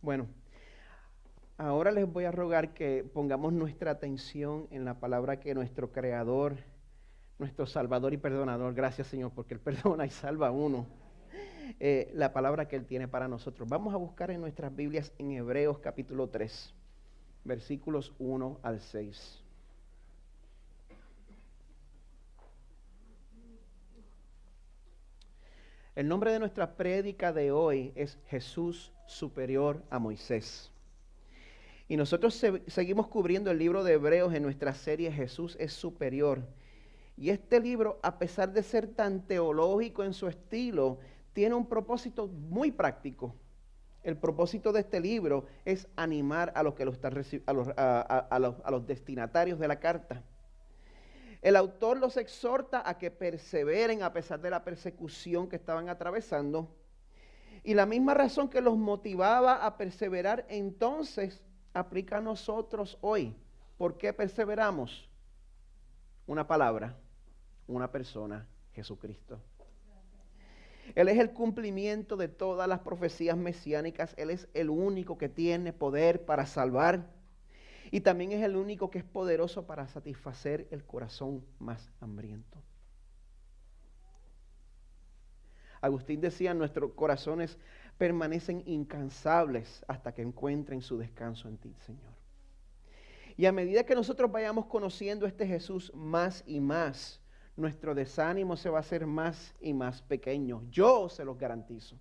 Bueno, ahora les voy a rogar que pongamos nuestra atención en la palabra que nuestro Creador, nuestro Salvador y Perdonador, gracias Señor, porque Él perdona y salva a uno, la palabra que Él tiene para nosotros. Vamos a buscar en nuestras Biblias en Hebreos capítulo 3, versículos 1 al 6. El nombre de nuestra prédica de hoy es Jesús superior a Moisés. Y nosotros seguimos cubriendo el libro de Hebreos en nuestra serie Jesús es superior. Y este libro, a pesar de ser tan teológico en su estilo, tiene un propósito muy práctico. El propósito de este libro es animar a los que lo están a los destinatarios de la carta. El autor los exhorta a que perseveren a pesar de la persecución que estaban atravesando. Y la misma razón que los motivaba a perseverar entonces aplica a nosotros hoy. ¿Por qué perseveramos? Una palabra, una persona, Jesucristo. Él es el cumplimiento de todas las profecías mesiánicas. Él es el único que tiene poder para salvar. Y también es el único que es poderoso para satisfacer el corazón más hambriento. Agustín decía, nuestros corazones permanecen incansables hasta que encuentren su descanso en ti, Señor. Y a medida que nosotros vayamos conociendo a este Jesús más y más, nuestro desánimo se va a hacer más y más pequeño. Yo se los garantizo.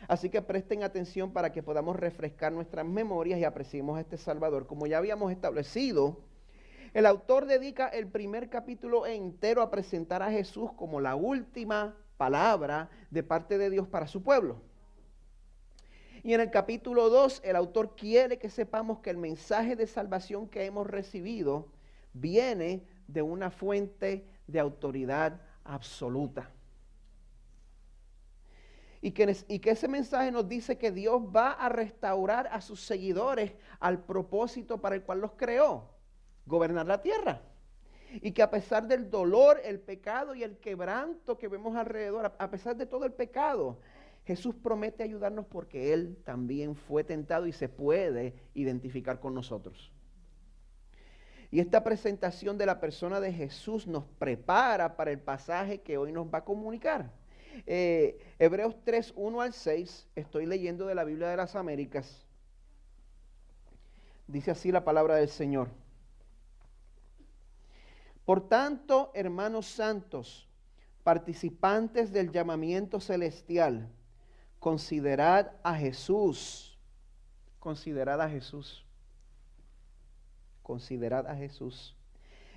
Así que presten atención para que podamos refrescar nuestras memorias y apreciemos a este Salvador. Como ya habíamos establecido, el autor dedica el primer capítulo entero a presentar a Jesús como la última palabra de parte de Dios para su pueblo. Y en el capítulo 2, el autor quiere que sepamos que el mensaje de salvación que hemos recibido viene de una fuente de autoridad absoluta. Y que ese mensaje nos dice que Dios va a restaurar a sus seguidores al propósito para el cual los creó, gobernar la tierra. Y que a pesar del dolor, el pecado y el quebranto que vemos alrededor, a pesar de todo el pecado, Jesús promete ayudarnos porque Él también fue tentado y se puede identificar con nosotros. Y esta presentación de la persona de Jesús nos prepara para el pasaje que hoy nos va a comunicar. Hebreos 3, 1 al 6, estoy leyendo de la Biblia de las Américas. Dice así la palabra del Señor. Por tanto, hermanos santos, participantes del llamamiento celestial, considerad a Jesús. Considerad a Jesús. Considerad a Jesús,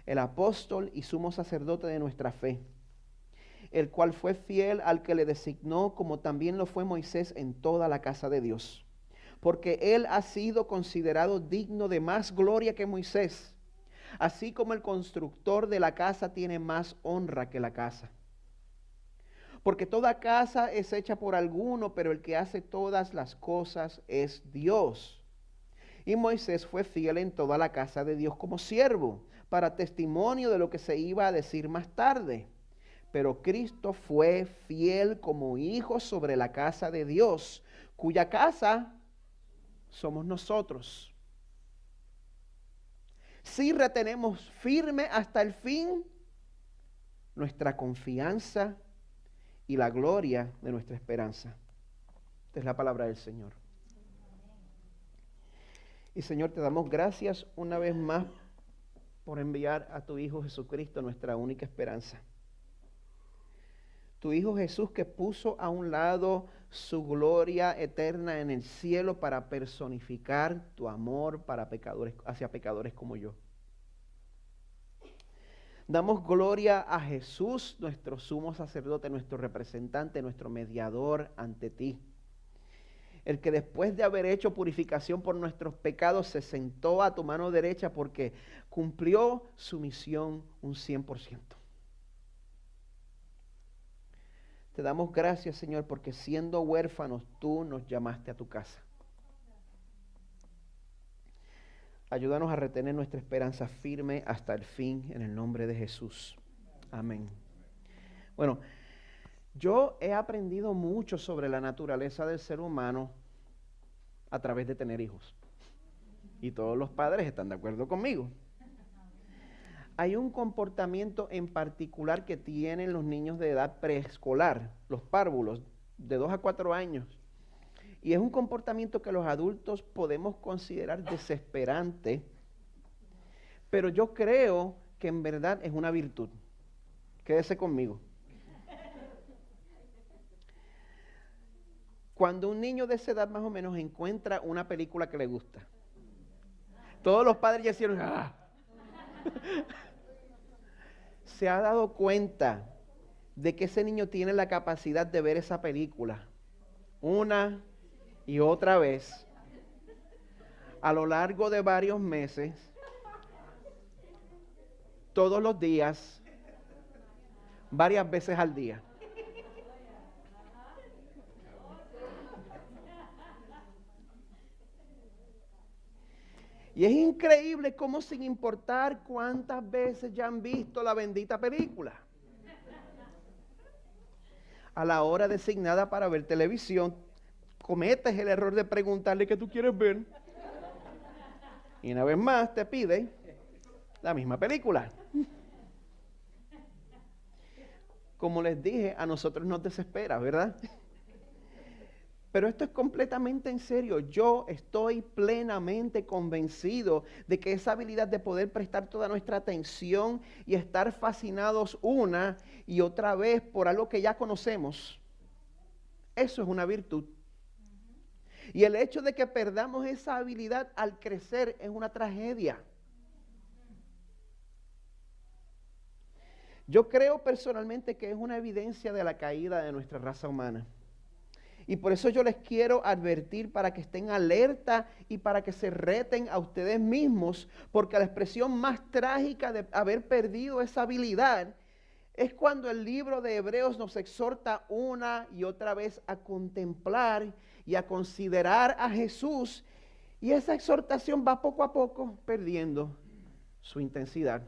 el apóstol y sumo sacerdote de nuestra fe, el cual fue fiel al que le designó, como también lo fue Moisés en toda la casa de Dios. Porque él ha sido considerado digno de más gloria que Moisés, así como el constructor de la casa tiene más honra que la casa. Porque toda casa es hecha por alguno, pero el que hace todas las cosas es Dios. Y Moisés fue fiel en toda la casa de Dios como siervo, para testimonio de lo que se iba a decir más tarde. Pero Cristo fue fiel como hijo sobre la casa de Dios, cuya casa somos nosotros. Si retenemos firme hasta el fin nuestra confianza y la gloria de nuestra esperanza. Esta es la palabra del Señor. Y Señor, te damos gracias una vez más por enviar a tu Hijo Jesucristo, nuestra única esperanza. Tu Hijo Jesús que puso a un lado su gloria eterna en el cielo para personificar tu amor para pecadores, hacia pecadores como yo. Damos gloria a Jesús, nuestro sumo sacerdote, nuestro representante, nuestro mediador ante ti. El que después de haber hecho purificación por nuestros pecados se sentó a tu mano derecha porque cumplió su misión un 100%. Te damos gracias, Señor, porque siendo huérfanos, tú nos llamaste a tu casa. Ayúdanos a retener nuestra esperanza firme hasta el fin, en el nombre de Jesús. Amén. Bueno, yo he aprendido mucho sobre la naturaleza del ser humano a través de tener hijos. Y todos los padres están de acuerdo conmigo. Hay un comportamiento en particular que tienen los niños de edad preescolar, los párvulos, de 2 a 4 años. Y es un comportamiento que los adultos podemos considerar desesperante, pero yo creo que en verdad es una virtud. Quédese conmigo. Cuando un niño de esa edad más o menos encuentra una película que le gusta, todos los padres ya hicieron ¡ah! Se ha dado cuenta de que ese niño tiene la capacidad de ver esa película una y otra vez a lo largo de varios meses, todos los días, varias veces al día. Y es increíble cómo, sin importar cuántas veces ya han visto la bendita película, a la hora designada para ver televisión, cometes el error de preguntarle qué tú quieres ver. Y una vez más te pide la misma película. Como les dije, a nosotros nos desespera, ¿verdad? Pero esto es completamente en serio. Yo estoy plenamente convencido de que esa habilidad de poder prestar toda nuestra atención y estar fascinados una y otra vez por algo que ya conocemos, eso es una virtud. Y el hecho de que perdamos esa habilidad al crecer es una tragedia. Yo creo personalmente que es una evidencia de la caída de nuestra raza humana. Y por eso yo les quiero advertir para que estén alerta y para que se reten a ustedes mismos, porque la expresión más trágica de haber perdido esa habilidad es cuando el libro de Hebreos nos exhorta una y otra vez a contemplar y a considerar a Jesús, y esa exhortación va poco a poco perdiendo su intensidad,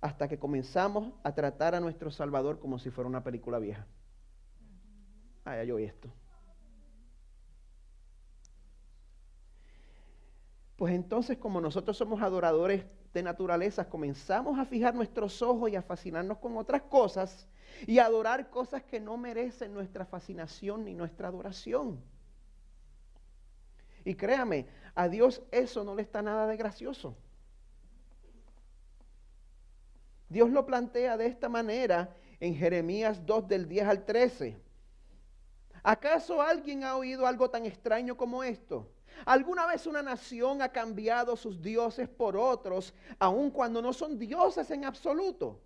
hasta que comenzamos a tratar a nuestro Salvador como si fuera una película vieja. Ya yo oí esto. Pues entonces, como nosotros somos adoradores de naturalezas, comenzamos a fijar nuestros ojos y a fascinarnos con otras cosas y a adorar cosas que no merecen nuestra fascinación ni nuestra adoración. Y créame, a Dios eso no le está nada de gracioso. Dios lo plantea de esta manera en Jeremías 2 del 10 al 13. ¿Acaso alguien ha oído algo tan extraño como esto? ¿Alguna vez una nación ha cambiado sus dioses por otros, aun cuando no son dioses en absoluto?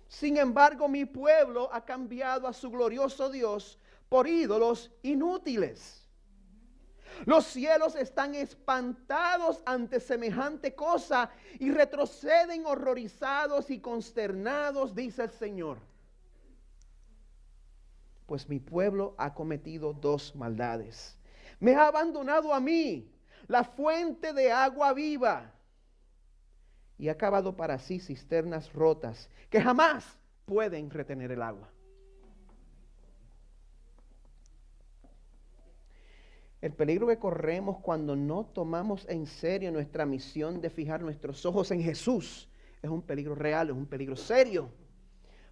Sin embargo, mi pueblo ha cambiado a su glorioso Dios por ídolos inútiles. Los cielos están espantados ante semejante cosa y retroceden horrorizados y consternados, dice el Señor. Pues mi pueblo ha cometido 2 maldades. Me ha abandonado a mí, la fuente de agua viva, y ha cavado para sí cisternas rotas que jamás pueden retener el agua. El peligro que corremos cuando no tomamos en serio nuestra misión de fijar nuestros ojos en Jesús es un peligro real, es un peligro serio.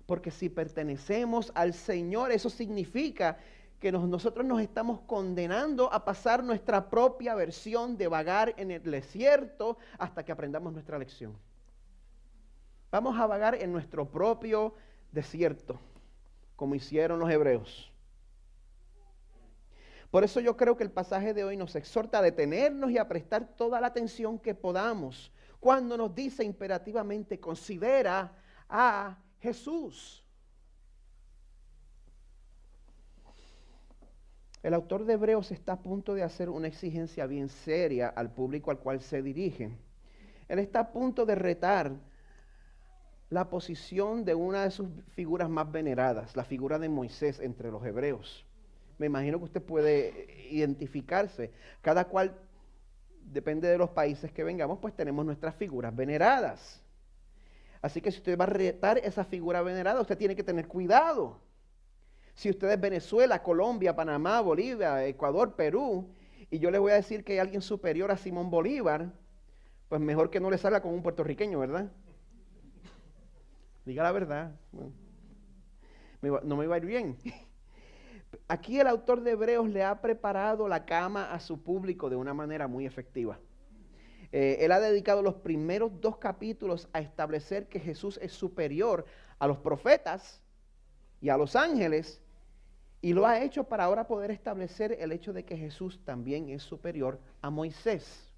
Porque si pertenecemos al Señor, eso significa que nosotros nos estamos condenando a pasar nuestra propia versión de vagar en el desierto hasta que aprendamos nuestra lección. Vamos a vagar en nuestro propio desierto, como hicieron los hebreos. Por eso yo creo que el pasaje de hoy nos exhorta a detenernos y a prestar toda la atención que podamos cuando nos dice imperativamente: considera a Jesús. El autor de Hebreos está a punto de hacer una exigencia bien seria al público al cual se dirige. Él está a punto de retar la posición de una de sus figuras más veneradas, la figura de Moisés entre los hebreos. Me imagino que usted puede identificarse. Cada cual, depende de los países que vengamos, pues tenemos nuestras figuras veneradas. Así que si usted va a retar esa figura venerada, usted tiene que tener cuidado. Si usted es Venezuela, Colombia, Panamá, Bolivia, Ecuador, Perú, y yo le voy a decir que hay alguien superior a Simón Bolívar, pues mejor que no le salga con un puertorriqueño, ¿verdad? Diga la verdad. No me va a ir bien. Aquí el autor de Hebreos le ha preparado la cama a su público de una manera muy efectiva. Él ha dedicado los primeros 2 capítulos a establecer que Jesús es superior a los profetas y a los ángeles, y lo ha hecho para ahora poder establecer el hecho de que Jesús también es superior a Moisés.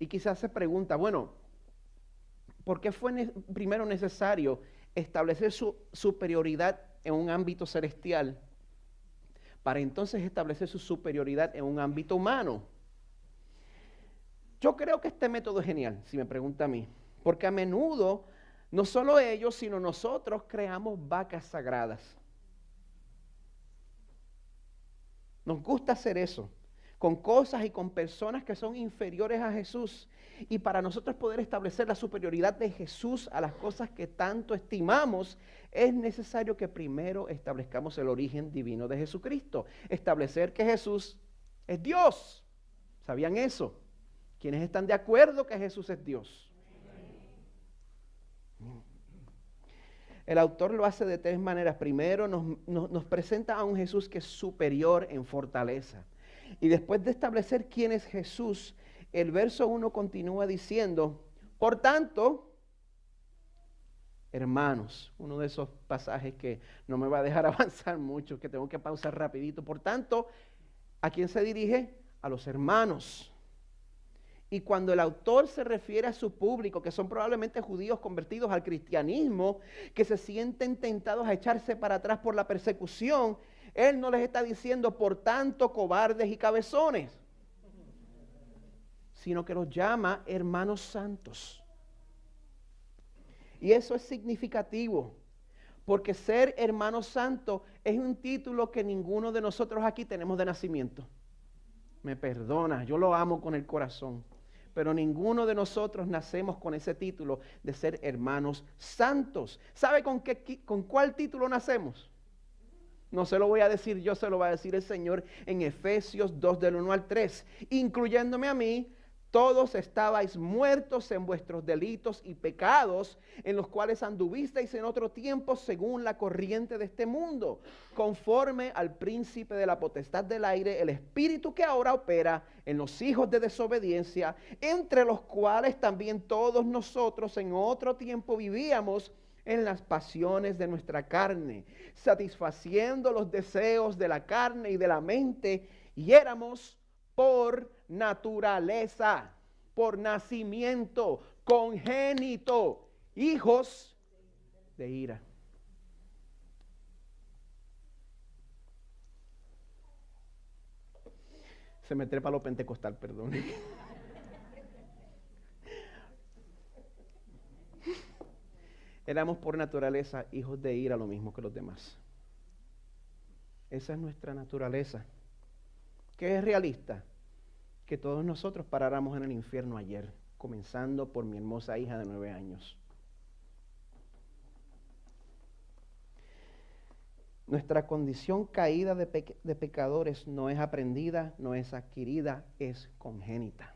Y quizás se pregunta, bueno, ¿por qué fue primero necesario establecer su superioridad en un ámbito celestial para entonces establecer su superioridad en un ámbito humano? Yo creo que este método es genial, si me pregunta a mí, porque a menudo no solo ellos, sino nosotros creamos vacas sagradas. Nos gusta hacer eso, con cosas y con personas que son inferiores a Jesús. Y para nosotros poder establecer la superioridad de Jesús a las cosas que tanto estimamos, es necesario que primero establezcamos el origen divino de Jesucristo. Establecer que Jesús es Dios. ¿Sabían eso? ¿Quiénes están de acuerdo que Jesús es Dios? El autor lo hace de 3 maneras. Primero nos presenta a un Jesús que es superior en fortaleza. Y después de establecer quién es Jesús, el verso 1 continúa diciendo, por tanto, hermanos, uno de esos pasajes que no me va a dejar avanzar mucho, que tengo que pausar rapidito. Por tanto, ¿a quién se dirige? A los hermanos. Y cuando el autor se refiere a su público, que son probablemente judíos convertidos al cristianismo, que se sienten tentados a echarse para atrás por la persecución, él no les está diciendo, por tanto, cobardes y cabezones, sino que los llama hermanos santos. Y eso es significativo, porque ser hermano santo es un título que ninguno de nosotros aquí tenemos de nacimiento. Me perdona, yo lo amo con el corazón, pero ninguno de nosotros nacemos con ese título de ser hermanos santos. ¿Sabe con cuál título nacemos? No se lo voy a decir yo, se lo va a decir el Señor en Efesios 2 del 1 al 3. Incluyéndome a mí, todos estabais muertos en vuestros delitos y pecados, en los cuales anduvisteis en otro tiempo según la corriente de este mundo, conforme al príncipe de la potestad del aire, el espíritu que ahora opera en los hijos de desobediencia, entre los cuales también todos nosotros en otro tiempo vivíamos en las pasiones de nuestra carne, satisfaciendo los deseos de la carne y de la mente, y éramos por naturaleza, por nacimiento, congénito, hijos de ira. Se me trepa lo pentecostal, perdón. Éramos por naturaleza hijos de ira, lo mismo que los demás. Esa es nuestra naturaleza. ¿Qué es realista? Que todos nosotros paráramos en el infierno ayer, comenzando por mi hermosa hija de 9 años. Nuestra condición caída de pecadores no es aprendida, no es adquirida, es congénita.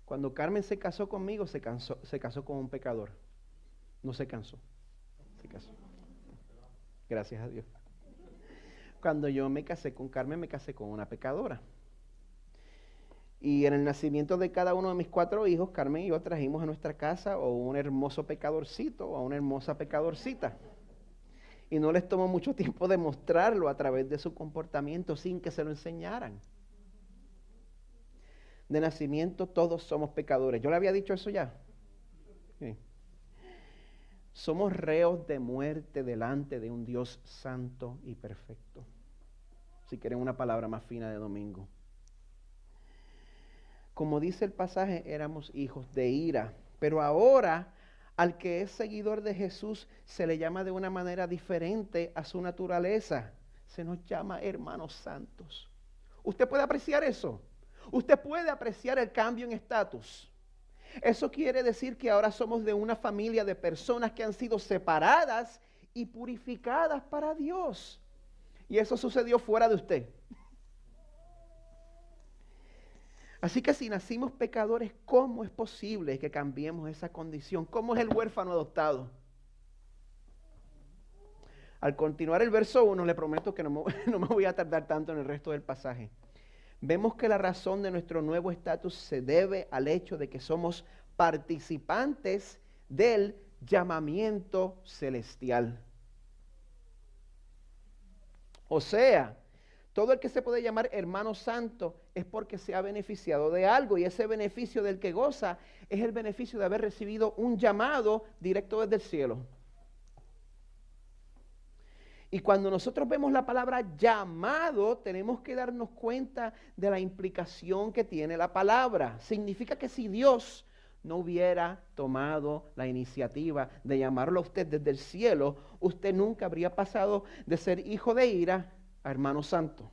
Cuando Carmen se casó conmigo, se casó con un pecador. No se cansó, se casó. Gracias a Dios. Cuando yo me casé con Carmen, me casé con una pecadora. Y en el nacimiento de cada uno de mis 4 hijos, Carmen y yo trajimos a nuestra casa o un hermoso pecadorcito o a una hermosa pecadorcita. Y no les tomó mucho tiempo demostrarlo a través de su comportamiento sin que se lo enseñaran. De nacimiento todos somos pecadores. ¿Yo le había dicho eso ya? Sí. Somos reos de muerte delante de un Dios santo y perfecto. Si quieren una palabra más fina de domingo. Como dice el pasaje, éramos hijos de ira. Pero ahora, al que es seguidor de Jesús, se le llama de una manera diferente a su naturaleza. Se nos llama hermanos santos. ¿Usted puede apreciar eso? Usted puede apreciar el cambio en estatus. Eso quiere decir que ahora somos de una familia de personas que han sido separadas y purificadas para Dios. Y eso sucedió fuera de usted. Así que si nacimos pecadores, ¿cómo es posible que cambiemos esa condición? ¿Cómo es el huérfano adoptado? Al continuar el verso 1, le prometo que no me voy a tardar tanto en el resto del pasaje. Vemos que la razón de nuestro nuevo estatus se debe al hecho de que somos participantes del llamamiento celestial. O sea, todo el que se puede llamar hermano santo es porque se ha beneficiado de algo, y ese beneficio del que goza es el beneficio de haber recibido un llamado directo desde el cielo. Y cuando nosotros vemos la palabra llamado, tenemos que darnos cuenta de la implicación que tiene la palabra. Significa que si Dios no hubiera tomado la iniciativa de llamarlo a usted desde el cielo, usted nunca habría pasado de ser hijo de ira a hermano santo.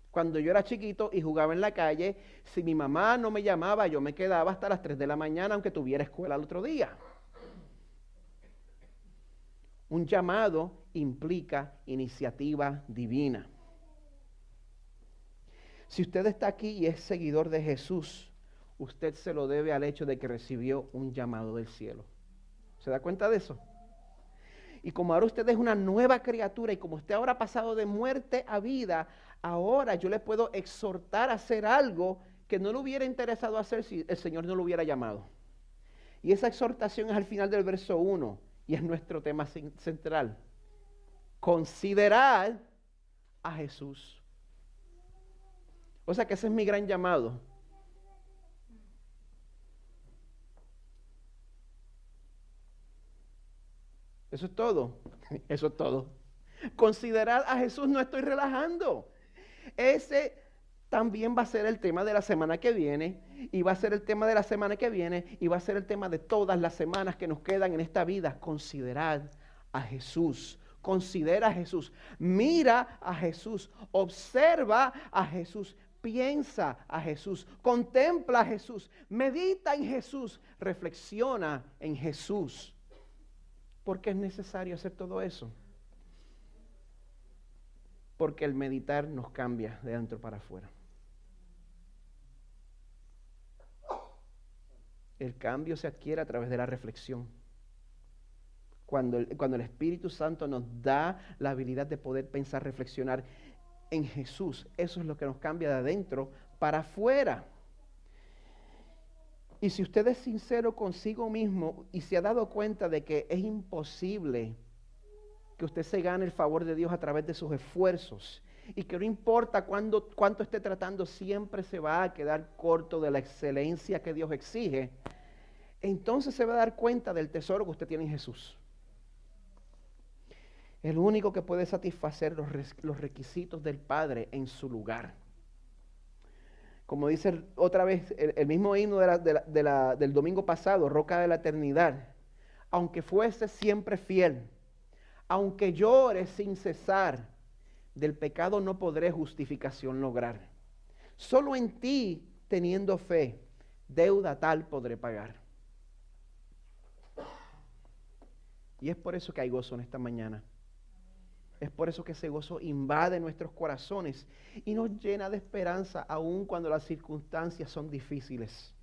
Cuando yo era chiquito y jugaba en la calle, si mi mamá no me llamaba, yo me quedaba hasta las 3 de la mañana, aunque tuviera escuela el otro día. Un llamado implica iniciativa divina. Si usted está aquí y es seguidor de Jesús, usted se lo debe al hecho de que recibió un llamado del cielo. ¿Se da cuenta de eso? Y como ahora usted es una nueva criatura y como usted ahora ha pasado de muerte a vida, ahora yo le puedo exhortar a hacer algo que no le hubiera interesado hacer si el Señor no lo hubiera llamado. Y esa exhortación es al final del verso 1 y es nuestro tema central. Considerad a Jesús. O sea que ese es mi gran llamado. Eso es todo. Eso es todo. Considerad a Jesús, no estoy relajando. Ese también va a ser el tema de la semana que viene, y va a ser el tema de la semana que viene, y va a ser el tema de todas las semanas que nos quedan en esta vida. Considerad a Jesús. Considera a Jesús. Mira a Jesús. Observa a Jesús. Piensa a Jesús. Contempla a Jesús. Medita en Jesús. Reflexiona en Jesús. ¿Por qué es necesario hacer todo eso? Porque el meditar nos cambia de dentro para afuera. El cambio se adquiere a través de la reflexión. Cuando el Espíritu Santo nos da la habilidad de poder pensar, reflexionar en Jesús, eso es lo que nos cambia de adentro para afuera. Y si usted es sincero consigo mismo y se ha dado cuenta de que es imposible que usted se gane el favor de Dios a través de sus esfuerzos, y que no importa cuánto esté tratando, siempre se va a quedar corto de la excelencia que Dios exige, entonces se va a dar cuenta del tesoro que usted tiene en Jesús. El único que puede satisfacer los requisitos del Padre en su lugar. Como dice otra vez el mismo himno del domingo pasado, Roca de la Eternidad, aunque fuese siempre fiel, aunque llore sin cesar, del pecado no podré justificación lograr. Solo en ti, teniendo fe, deuda tal podré pagar. Y es por eso que hay gozo en esta mañana. Es por eso que ese gozo invade nuestros corazones y nos llena de esperanza aun cuando las circunstancias son difíciles.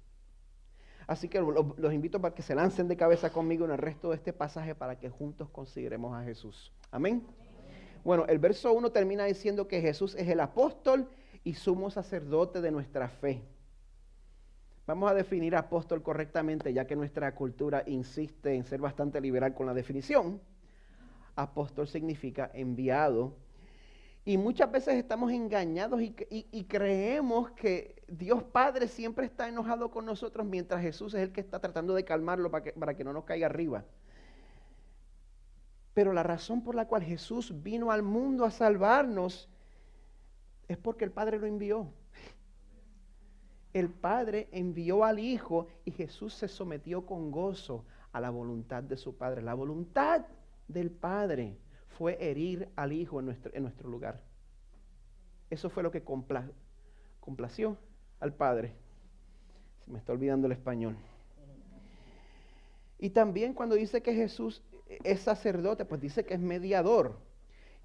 Así que los invito para que se lancen de cabeza conmigo en el resto de este pasaje para que juntos consideremos a Jesús. Amén. Bueno, el verso 1 termina diciendo que Jesús es el apóstol y sumo sacerdote de nuestra fe. Vamos a definir apóstol correctamente, ya que nuestra cultura insiste en ser bastante liberal con la definición. Apóstol significa enviado. Y muchas veces estamos engañados y creemos que Dios Padre siempre está enojado con nosotros mientras Jesús es el que está tratando de calmarlo para que no nos caiga arriba. Pero la razón por la cual Jesús vino al mundo a salvarnos es porque el Padre lo envió. El Padre envió al Hijo y Jesús se sometió con gozo a la voluntad de su Padre. La voluntad del Padre fue herir al Hijo en nuestro lugar. Eso fue lo que complació al Padre. Se me está olvidando el español. Y también cuando dice que Jesús es sacerdote, pues dice que es mediador.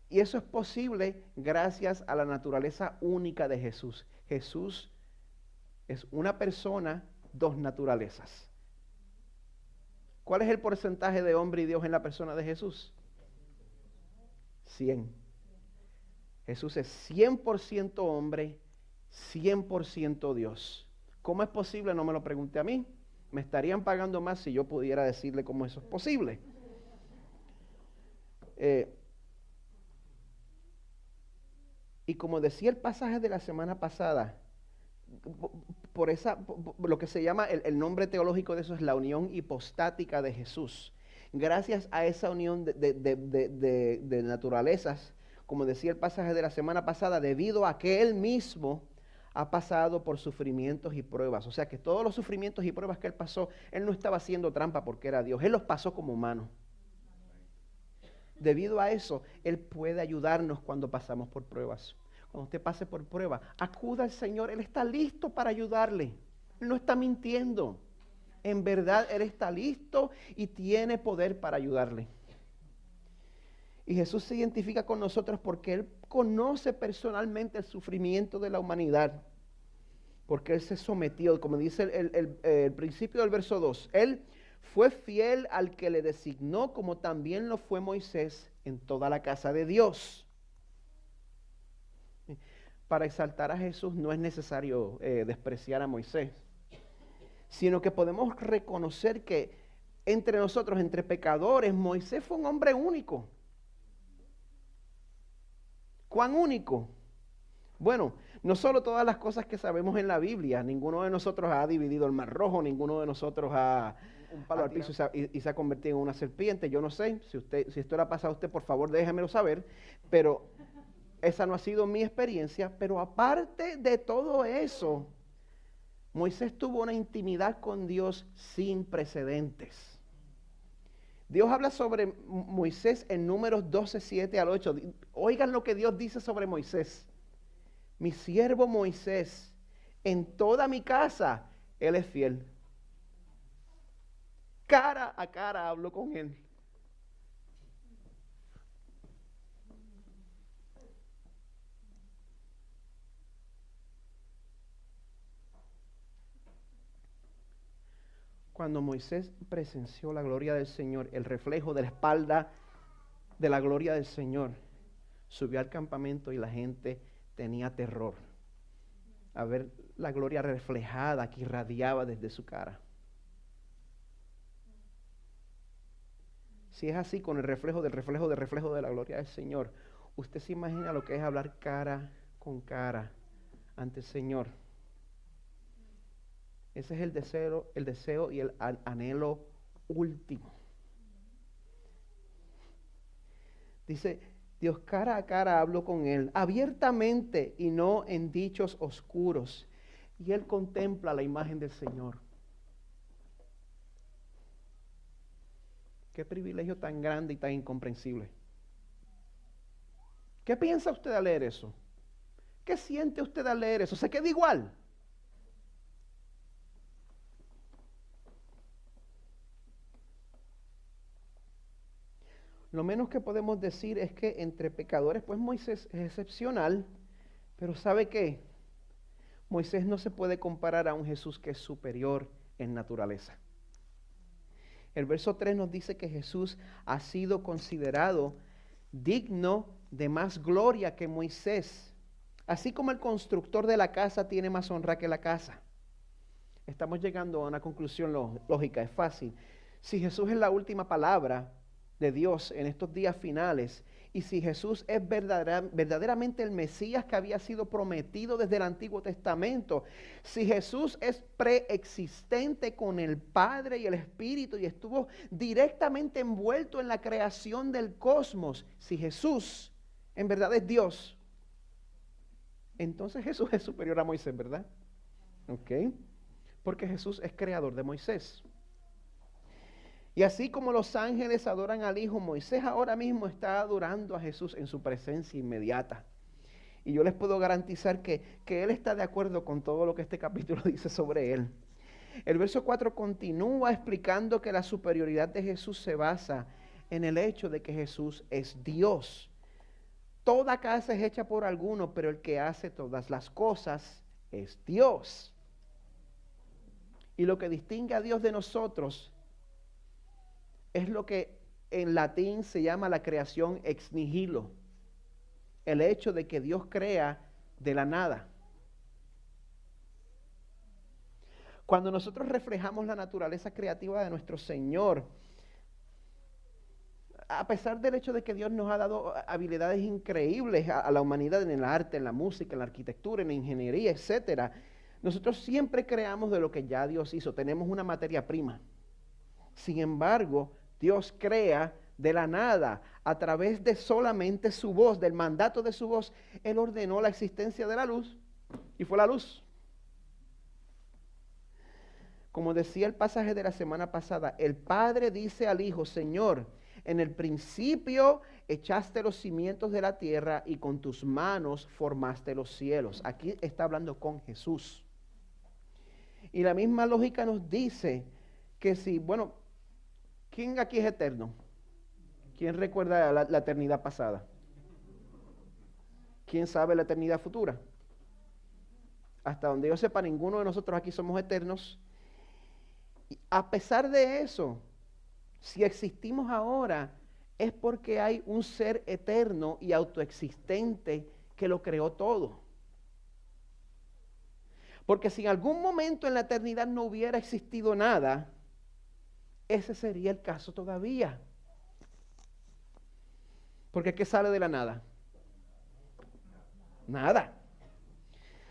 Y eso es posible gracias a la naturaleza única de Jesús. Jesús es una persona, dos naturalezas. ¿Cuál es el porcentaje de hombre y Dios en la persona de Jesús? 100. Jesús es 100% hombre, 100% Dios. ¿Cómo es posible? No me lo pregunte a mí. Me estarían pagando más si yo pudiera decirle cómo eso es posible. Y como decía el pasaje de la semana pasada, lo que se llama el nombre teológico de eso es la unión hipostática de Jesús. Gracias a esa unión de naturalezas, como decía el pasaje de la semana pasada, debido a que Él mismo ha pasado por sufrimientos y pruebas. O sea que todos los sufrimientos y pruebas que Él pasó, Él no estaba haciendo trampa porque era Dios. Él los pasó como humano. Debido a eso, Él puede ayudarnos cuando pasamos por pruebas. Cuando usted pase por prueba, acuda al Señor. Él está listo para ayudarle. Él no está mintiendo. En verdad, Él está listo y tiene poder para ayudarle. Y Jesús se identifica con nosotros porque Él conoce personalmente el sufrimiento de la humanidad. Porque Él se sometió, como dice el principio del verso 2. Él fue fiel al que le designó, como también lo fue Moisés en toda la casa de Dios. Para exaltar a Jesús no es necesario despreciar a Moisés, sino que podemos reconocer que entre nosotros, entre pecadores, Moisés fue un hombre único. ¿Cuán único? Bueno, no solo todas las cosas que sabemos en la Biblia, ninguno de nosotros ha dividido el Mar Rojo, ninguno de nosotros ha un palo al piso y se ha convertido en una serpiente. Yo no sé, si esto le ha pasado a usted, por favor déjemelo saber, pero esa no ha sido mi experiencia. Pero aparte de todo eso, Moisés tuvo una intimidad con Dios sin precedentes. Dios habla sobre Moisés en Números 12, 7 al 8. Oigan lo que Dios dice sobre Moisés. Mi siervo Moisés, en toda mi casa, él es fiel. Cara a cara hablo con él. Cuando Moisés presenció la gloria del Señor, el reflejo de la espalda de la gloria del Señor, subió al campamento y la gente tenía terror a ver la gloria reflejada que irradiaba desde su cara. Si es así con el reflejo de la gloria del Señor, usted se imagina lo que es hablar cara con cara ante el Señor. Ese es el deseo y el anhelo último. Dice, Dios cara a cara hablo con Él, abiertamente y no en dichos oscuros. Y Él contempla la imagen del Señor. Qué privilegio tan grande y tan incomprensible. ¿Qué piensa usted al leer eso? ¿Qué siente usted al leer eso? ¿Se queda igual? Lo menos que podemos decir es que entre pecadores, pues Moisés es excepcional, pero ¿sabe qué? Moisés no se puede comparar a un Jesús que es superior en naturaleza. El verso 3 nos dice que Jesús ha sido considerado digno de más gloria que Moisés, así como el constructor de la casa tiene más honra que la casa. Estamos llegando a una conclusión lógica, es fácil. Si Jesús es la última palabra de Dios en estos días finales, y si Jesús es verdaderamente el Mesías que había sido prometido desde el Antiguo Testamento, si Jesús es preexistente con el Padre y el Espíritu y estuvo directamente envuelto en la creación del cosmos, si Jesús en verdad es Dios, entonces Jesús es superior a Moisés, ¿verdad? ¿Ok? Porque Jesús es creador de Moisés. Y así como los ángeles adoran al Hijo, Moisés ahora mismo está adorando a Jesús en su presencia inmediata. Y yo les puedo garantizar que Él está de acuerdo con todo lo que este capítulo dice sobre Él. El verso 4 continúa explicando que la superioridad de Jesús se basa en el hecho de que Jesús es Dios. Toda casa es hecha por alguno, pero el que hace todas las cosas es Dios. Y lo que distingue a Dios de nosotros es lo que en latín se llama la creación ex nihilo. El hecho de que Dios crea de la nada. Cuando nosotros reflejamos la naturaleza creativa de nuestro Señor, a pesar del hecho de que Dios nos ha dado habilidades increíbles a la humanidad en el arte, en la música, en la arquitectura, en la ingeniería, etcétera, nosotros siempre creamos de lo que ya Dios hizo. Tenemos una materia prima. Sin embargo, Dios crea de la nada, a través de solamente su voz, del mandato de su voz. Él ordenó la existencia de la luz y fue la luz. Como decía el pasaje de la semana pasada, el Padre dice al Hijo: Señor, en el principio echaste los cimientos de la tierra y con tus manos formaste los cielos. Aquí está hablando con Jesús. Y la misma lógica nos dice que si, bueno, ¿quién aquí es eterno? ¿Quién recuerda la eternidad pasada? ¿Quién sabe la eternidad futura? Hasta donde yo sepa, ninguno de nosotros aquí somos eternos. Y a pesar de eso, si existimos ahora, es porque hay un ser eterno y autoexistente que lo creó todo. Porque si en algún momento en la eternidad no hubiera existido nada, ese sería el caso todavía. Porque ¿qué sale de la nada? Nada.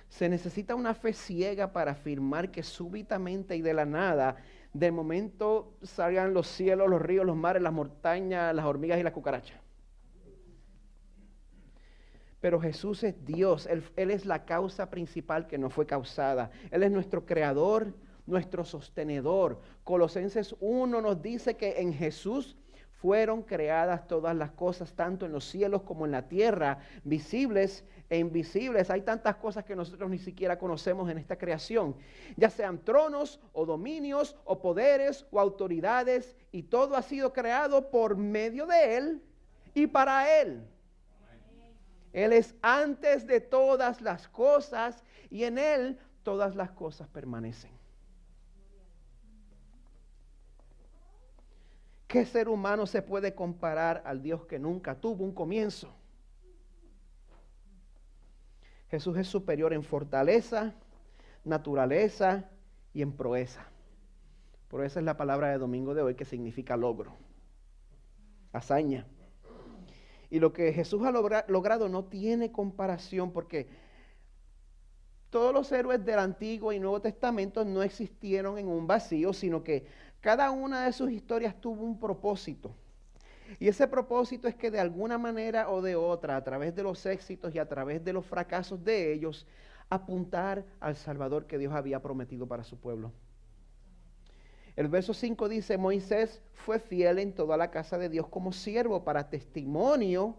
Se necesita una fe ciega para afirmar que súbitamente y de la nada, de momento salgan los cielos, los ríos, los mares, las montañas, las hormigas y las cucarachas. Pero Jesús es Dios, Él es la causa principal que no fue causada. Él es nuestro creador, nuestro sostenedor. Colosenses 1 nos dice que en Jesús fueron creadas todas las cosas, tanto en los cielos como en la tierra, visibles e invisibles. Hay tantas cosas que nosotros ni siquiera conocemos en esta creación, ya sean tronos o dominios o poderes o autoridades, y todo ha sido creado por medio de Él y para Él. Él es antes de todas las cosas y en Él todas las cosas permanecen. ¿Qué ser humano se puede comparar al Dios que nunca tuvo un comienzo? Jesús es superior en fortaleza, naturaleza y en proeza. Proeza es la palabra de domingo de hoy, que significa logro, hazaña. Y lo que Jesús ha logrado no tiene comparación, porque todos los héroes del Antiguo y Nuevo Testamento no existieron en un vacío, sino que cada una de sus historias tuvo un propósito. Y ese propósito es que de alguna manera o de otra, a través de los éxitos y a través de los fracasos de ellos, apuntar al Salvador que Dios había prometido para su pueblo. El verso 5 dice: Moisés fue fiel en toda la casa de Dios como siervo para testimonio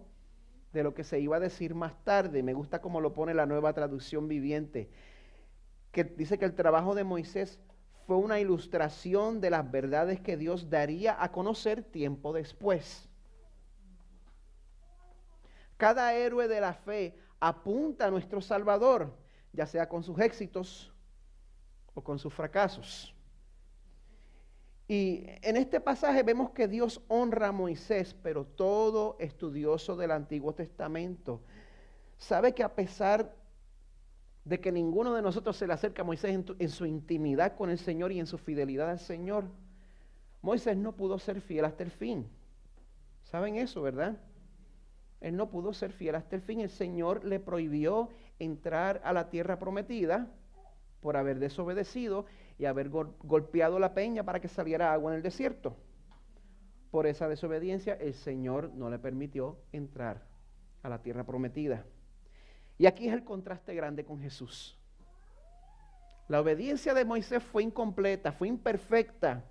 de lo que se iba a decir más tarde. Me gusta cómo lo pone la Nueva Traducción Viviente, que dice que el trabajo de Moisés fue una ilustración de las verdades que Dios daría a conocer tiempo después. Cada héroe de la fe apunta a nuestro Salvador, ya sea con sus éxitos o con sus fracasos. Y en este pasaje vemos que Dios honra a Moisés, pero todo estudioso del Antiguo Testamento sabe que a pesar de que ninguno de nosotros se le acerca a Moisés en su intimidad con el Señor y en su fidelidad al Señor, Moisés no pudo ser fiel hasta el fin. ¿Saben eso, verdad? Él no pudo ser fiel hasta el fin. El Señor le prohibió entrar a la tierra prometida por haber desobedecido y haber golpeado la peña para que saliera agua en el desierto. Por esa desobediencia, el Señor no le permitió entrar a la tierra prometida. Y aquí es el contraste grande con Jesús. La obediencia de Moisés fue incompleta, fue imperfecta,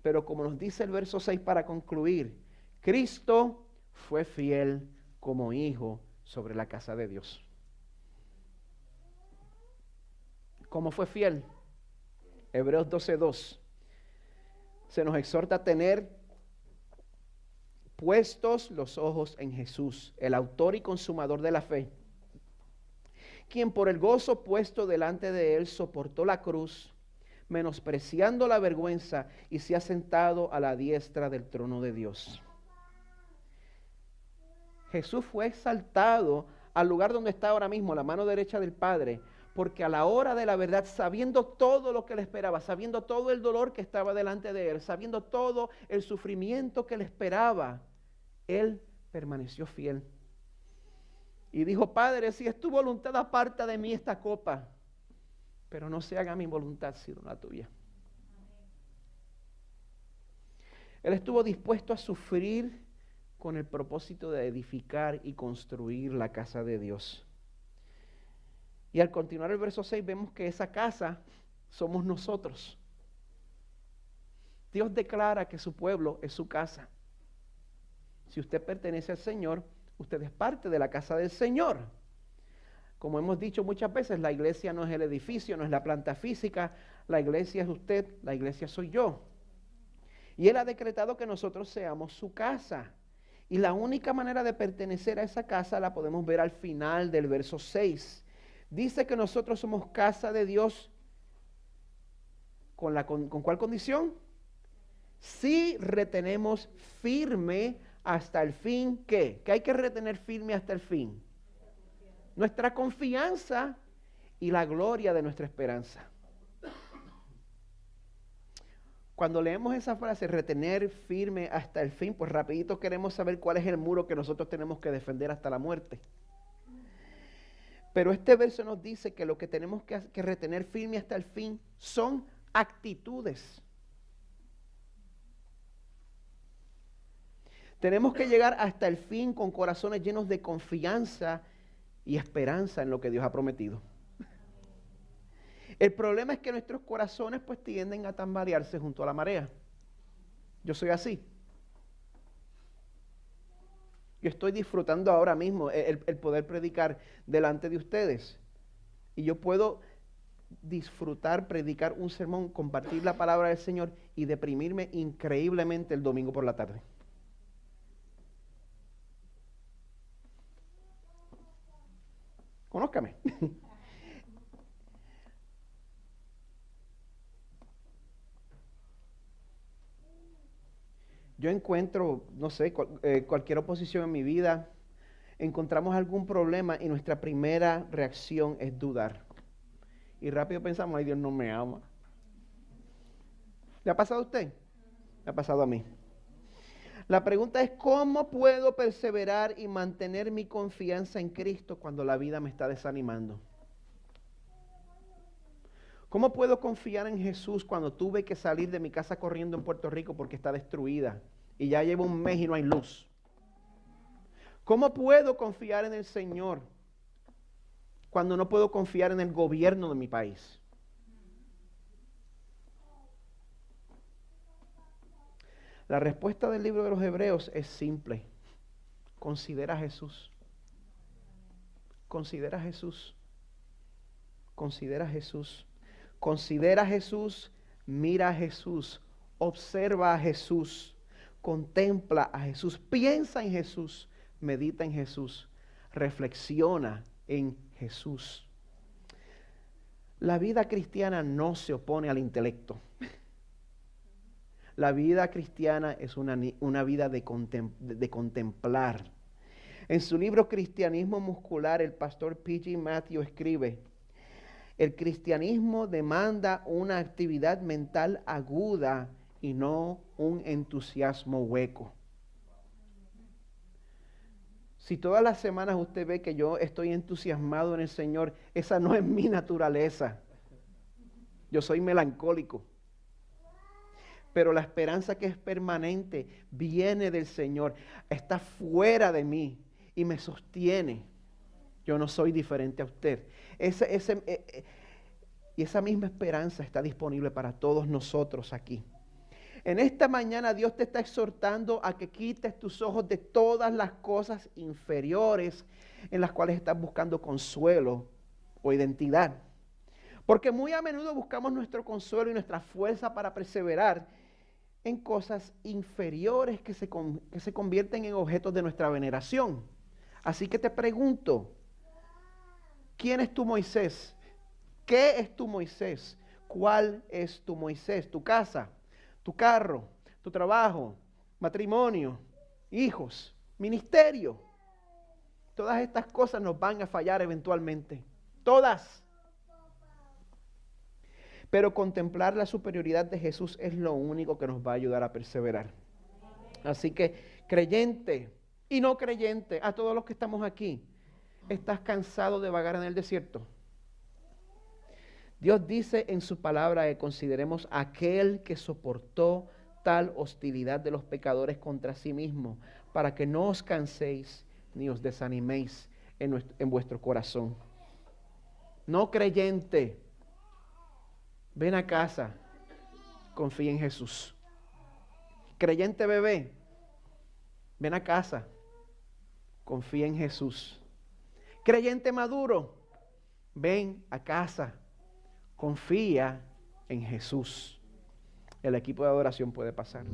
pero como nos dice el verso 6 para concluir, Cristo fue fiel como hijo sobre la casa de Dios. ¿Cómo fue fiel? Hebreos 12:2. Se nos exhorta a tener puestos los ojos en Jesús, el autor y consumador de la fe, quien por el gozo puesto delante de él soportó la cruz, menospreciando la vergüenza, y se ha sentado a la diestra del trono de Dios. Jesús fue exaltado al lugar donde está ahora mismo, la mano derecha del Padre, porque a la hora de la verdad, sabiendo todo lo que le esperaba, sabiendo todo el dolor que estaba delante de él, sabiendo todo el sufrimiento que le esperaba, él permaneció fiel. Y dijo: Padre, si es tu voluntad, aparta de mí esta copa, pero no se haga mi voluntad sino la tuya. Él estuvo dispuesto a sufrir con el propósito de edificar y construir la casa de Dios. Y al continuar el verso 6 vemos que esa casa somos nosotros. Dios declara que su pueblo es su casa. Si usted pertenece al Señor, usted es parte de la casa del Señor. Como hemos dicho muchas veces, la iglesia no es el edificio, no es la planta física, la iglesia es usted, la iglesia soy yo. Y Él ha decretado que nosotros seamos su casa. Y la única manera de pertenecer a esa casa la podemos ver al final del verso 6. Dice que nosotros somos casa de Dios. ¿Con cuál condición? Si retenemos firme hasta el fin, ¿qué? ¿Qué hay que retener firme hasta el fin? Nuestra confianza y la gloria de nuestra esperanza. Cuando leemos esa frase, retener firme hasta el fin, pues rapidito queremos saber cuál es el muro que nosotros tenemos que defender hasta la muerte. Pero este verso nos dice que lo que tenemos que retener firme hasta el fin son actitudes. Tenemos que llegar hasta el fin con corazones llenos de confianza y esperanza en lo que Dios ha prometido. El problema es que nuestros corazones pues tienden a tambalearse junto a la marea. Yo soy así. Yo estoy disfrutando ahora mismo el poder predicar delante de ustedes. Y yo puedo disfrutar, predicar un sermón, compartir la palabra del Señor y deprimirme increíblemente el domingo por la tarde. Conózcame. Yo encuentro, no sé, cualquier oposición en mi vida, encontramos algún problema y nuestra primera reacción es dudar. Y rápido pensamos: ay, Dios no me ama. ¿Le ha pasado a usted? Me ha pasado a mí. La pregunta es: ¿cómo puedo perseverar y mantener mi confianza en Cristo cuando la vida me está desanimando? ¿Cómo puedo confiar en Jesús cuando tuve que salir de mi casa corriendo en Puerto Rico porque está destruida y ya llevo un mes y no hay luz? ¿Cómo puedo confiar en el Señor cuando no puedo confiar en el gobierno de mi país? La respuesta del libro de los Hebreos es simple. Considera a Jesús. Considera a Jesús. Considera a Jesús. Considera a Jesús, mira a Jesús, observa a Jesús, contempla a Jesús, piensa en Jesús, medita en Jesús, reflexiona en Jesús. La vida cristiana no se opone al intelecto. La vida cristiana es una vida de contemplar. En su libro Cristianismo Muscular, el pastor P.G. Matthew escribe: el cristianismo demanda una actividad mental aguda y no un entusiasmo hueco. Si todas las semanas usted ve que yo estoy entusiasmado en el Señor, esa no es mi naturaleza. Yo soy melancólico. Pero la esperanza que es permanente viene del Señor, está fuera de mí y me sostiene. Yo no soy diferente a usted. Y esa misma esperanza está disponible para todos nosotros aquí. En esta mañana Dios te está exhortando a que quites tus ojos de todas las cosas inferiores en las cuales estás buscando consuelo o identidad. Porque muy a menudo buscamos nuestro consuelo y nuestra fuerza para perseverar en cosas inferiores que se convierten en objetos de nuestra veneración. Así que te pregunto, ¿quién es tu Moisés? ¿Qué es tu Moisés? ¿Cuál es tu Moisés? ¿Tu casa? ¿Tu carro? ¿Tu trabajo? ¿Matrimonio? ¿Hijos? ¿Ministerio? Todas estas cosas nos van a fallar eventualmente. Todas. Pero contemplar la superioridad de Jesús es lo único que nos va a ayudar a perseverar. Así que, creyente y no creyente, a todos los que estamos aquí, ¿estás cansado de vagar en el desierto? Dios dice en su palabra que consideremos a aquel que soportó tal hostilidad de los pecadores contra sí mismo, para que no os canséis ni os desaniméis en vuestro corazón. No creyente, ven a casa, confía en Jesús. Creyente bebé, ven a casa, confía en Jesús. Creyente maduro, ven a casa, confía en Jesús. El equipo de adoración puede pasar.